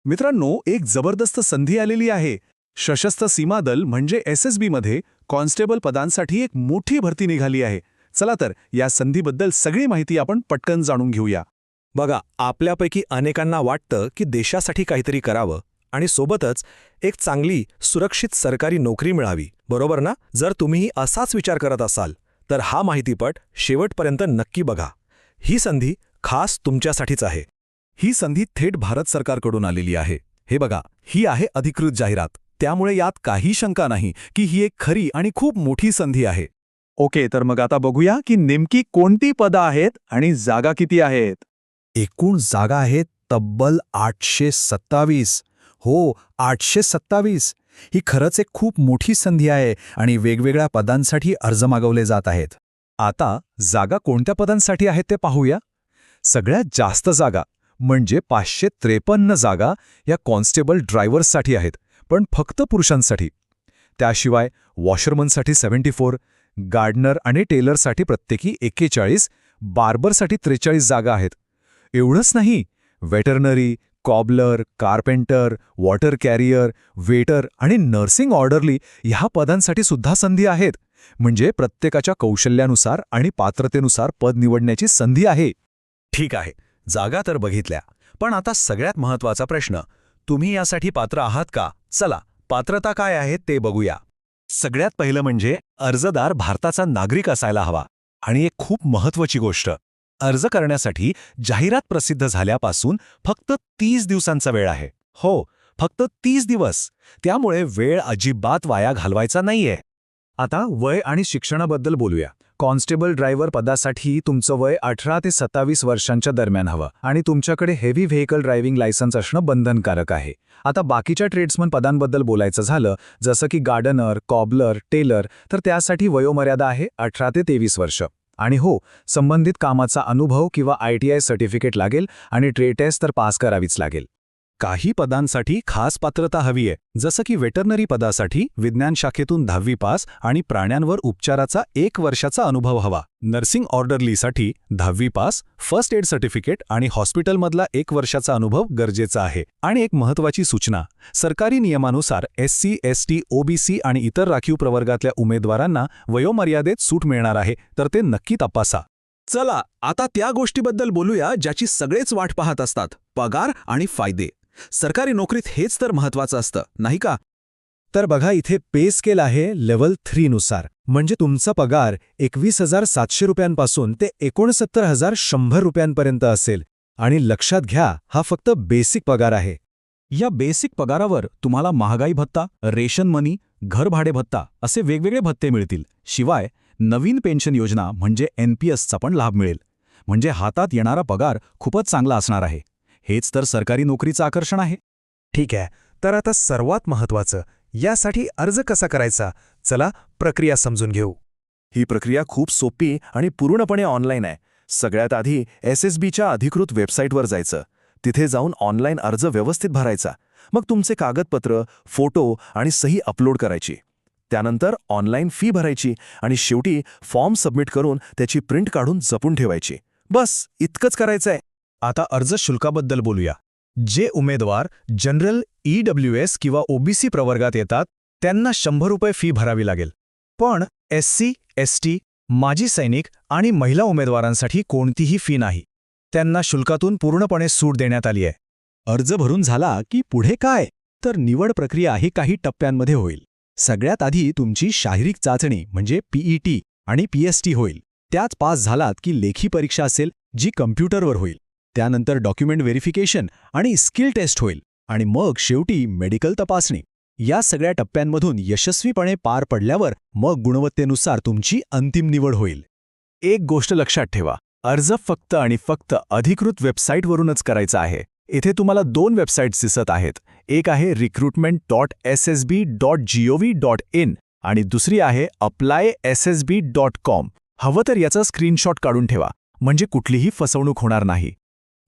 मित्रांनो, एक जबरदस्त संधी आलेली आहे. सशस्त्र सीमा दल म्हणजे SSB मध्ये कॉन्स्टेबल पदांसाठी एक मोठी भरती निघाली आहे. चला तर या संधीबद्दल सगळी माहिती आपण पटकन जाणून घेऊया. बघा, आपल्यापैकी अनेकांना वाटतं की देशासाठी काहीतरी करावं आणि सोबतच एक चांगली सुरक्षित सरकारी नोकरी मिळावी, बरोबर ना? जर तुम्ही असाच विचार करत असाल तर हा माहितीपट शेवटपर्यंत नक्की बघा. ही संधी खास तुमच्यासाठीच आहे. ही संधी थेट भारत सरकारकडून आलेली आहे. हे बघा, ही आहे अधिकृत जाहिरात. त्यामुळे यात काही शंका नाही की ही एक खरी आणि खूप मोठी संधी आहे. ओके, तर मग आता बघूया की नेमकी कोणती पदं आहेत आणि जागा किती आहेत. एकूण जागा आहेत तब्बल 827. हो, 827. ही खरंच एक खूप मोठी संधी आहे आणि वेगवेगळ्या पदांसाठी अर्ज मागवले जात आहेत. आता जागा कोणत्या पदांसाठी आहेत ते पाहूया. सगळ्यात जास्त जागा म्हणजे 553 जागा या कॉन्स्टेबल ड्रायव्हर्ससाठी आहेत, पण फक्त पुरुषांसाठी. त्याशिवाय वॉशरमनसाठी 74, गार्डनर आणि टेलरसाठी प्रत्येकी 41, बार्बरसाठी 43 जागा आहेत. एवढंच नाही, veterinary, cobbler, carpenter, water carrier, waiter आणि नर्सिंग ऑर्डरली ह्या पदांसाठी सुद्धा संधी आहेत. म्हणजे प्रत्येकाच्या कौशल्यानुसार आणि पात्रतेनुसार पद निवडण्याची संधी आहे. ठीक आहे, जागा तर बघितल्या, पण आता सगळ्यात महत्त्वाचा प्रश्न, तुम्ही यासाठी पात्र आहात का? चला, पात्रता काय आहे ते बघूया. सगळ्यात पहिलं म्हणजे अर्जदार भारताचा नागरिक असायला हवा. आणि एक खूप महत्त्वाची गोष्ट, अर्ज करण्यासाठी जाहिरात प्रसिद्ध झाल्यापासून फक्त 30 दिवसांचा वेळ आहे. हो, फक्त 30 दिवस. त्यामुळे वेळ अजिबात वाया घालवायचा नाहीये. आता वय आणि शिक्षणाबद्दल बोलूया. कॉन्स्टेबल ड्रायव्हर पदासाठी तुमचं वय 18 ते 27 वर्षांच्या दरम्यान हवं आणि तुमच्याकडे हेवी व्हेकल ड्रायव्हिंग लायसन्स असणं बंधनकारक आहे. आता बाकीच्या ट्रेड्समन पदांबद्दल बोलायचं झालं, जसं की गार्डनर, कॉबलर, टेलर, तर त्यासाठी वयोमर्यादा आहे 18 ते 23 वर्ष. आणि हो, संबंधित कामाचा अनुभव किंवा ITI सर्टिफिकेट लागेल आणि ट्रेड टेस्ट तर पास करावीच लागेल. काही पदांसाठी खास पात्रता हवी आहे, जसं की वेटरनरी पदासाठी विज्ञान शाखेतून 10वी पास आणि प्राण्यांवर उपचाराचा 1 वर्षाचा अनुभव हवा. नर्सिंग ऑर्डरलीसाठी 10वी पास, फर्स्ट एड सर्टिफिकेट आणि हॉस्पिटलमधला 1 वर्षाचा अनुभव गरजेचा आहे. आणि एक महत्त्वाची सूचना, सरकारी नियमानुसार SC, ST, OBC आणि इतर राखीव प्रवर्गातल्या उमेदवारांना वयोमर्यादेत सूट मिळणार आहे, तर ते नक्की तपासा. चला, आता त्या गोष्टीबद्दल बोलूया ज्याची सगळेच वाट पाहत असतात, पगार आणि फायदे. सरकारी नोकरीत हेच तर महत्त्वाचं असतं, नाही का? तर बघा, इथे पे स्केल आहे लेव्हल 3 नुसार. म्हणजे तुमचा पगार 21,700 रुपयांपासून ते 69,100 रुपयांपर्यंत असेल. आणि लक्षात घ्या, हा फक्त बेसिक पगार आहे. या बेसिक पगारावर तुम्हाला महागाई भत्ता, रेशन मनी, घरभाडे भत्ता असे वेगवेगळे भत्ते मिळतील. शिवाय नवीन पेन्शन योजना म्हणजे NPSचा पण लाभ मिळेल. म्हणजे हातात येणारा पगार खूपच चांगला असणार आहे. हेच तर सरकारी नोकरीचं आकर्षण आहे. ठीक आहे, तर आता सर्वात महत्त्वाचं, यासाठी अर्ज कसा करायचा? चला, प्रक्रिया समजून घेऊ. ही प्रक्रिया खूप सोपी आणि पूर्णपणे ऑनलाईन आहे. सगळ्यात आधी SSBच्या अधिकृत वेबसाईटवर जायचं. तिथे जाऊन ऑनलाईन अर्ज व्यवस्थित भरायचा. मग तुमचे कागदपत्र, फोटो आणि सही अपलोड करायची. त्यानंतर ऑनलाईन फी भरायची आणि शेवटी फॉर्म सबमिट करून त्याची प्रिंट काढून जपून ठेवायची. बस इतकंच करायचंय. आता अर्ज शुल्काबद्दल बोलूया. जे उमेदवार जनरल, EWS किंवा OBC प्रवर्गात येतात त्यांना 100 रुपये फी भरावी लागेल. पण SC, ST, माजी सैनिक आणि महिला उमेदवारांसाठी कोणतीही फी नाही. त्यांना शुल्कातून पूर्णपणे सूट देण्यात आली आहे. अर्ज भरून झाला की पुढे काय? तर निवड प्रक्रिया ही काही टप्प्यांमध्ये होईल. सगळ्यात आधी तुमची शारीरिक चाचणी म्हणजे PET आणि PST होईल. त्याच पास झालात की लेखी परीक्षा असेल, जी कम्प्युटरवर होईल. त्यानंतर डॉक्युमेंट व्हेरिफिकेशन आणि स्किल टेस्ट होईल. आणि मग शेवटी मेडिकल तपासणी. या सगळ्या टप्प्यांमधून यशस्वीपणे पार पडल्यावर मग गुणवत्तेनुसार तुमची अंतिम निवड होईल. एक गोष्ट लक्षात ठेवा, अर्ज फक्त आणि फक्त अधिकृत वेबसाईटवरूनच करायचा आहे. इथे तुम्हाला 2 वेबसाईट्स दिसत आहेत. एक आहे recruitment.ssb.gov.in आणि दुसरी आहे applyssb.com. हवं तर याचा स्क्रीनशॉट काढून ठेवा, म्हणजे कुठलीही फसवणूक होणार नाही.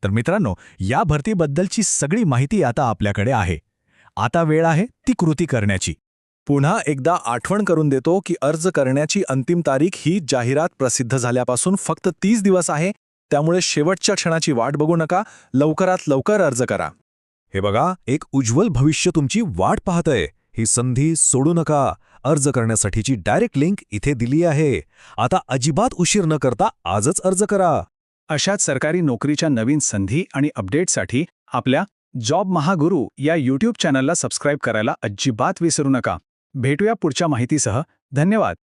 तर मित्रांनो, या भरतीबद्दलची सगळी माहिती आता आपल्याकडे आहे. आता वेळ आहे ती कृती करण्याची. पुन्हा एकदा आठवण करून देतो की अर्ज करण्याची अंतिम तारीख ही जाहिरात प्रसिद्ध झाल्यापासून फक्त 30 दिवस आहे. त्यामुळे शेवटच्या क्षणाची वाट बघू नका. लवकरात लवकर अर्ज करा. हे बघा, एक उज्ज्वल भविष्य तुमची वाट पाहतंय. ही संधी सोडू नका. अर्ज करण्यासाठीची डायरेक्ट लिंक इथे दिली आहे. आता अजिबात उशीर न करता आजच अर्ज करा. अशाच सरकारी नोकरीच्या नवीन संधी आणि अपडेटसाठी आपल्या जॉब महागुरू या यूट्यूब चॅनलला सबस्क्राईब करायला अजिबात विसरू नका. भेटूया पुढच्या माहितीसह. धन्यवाद.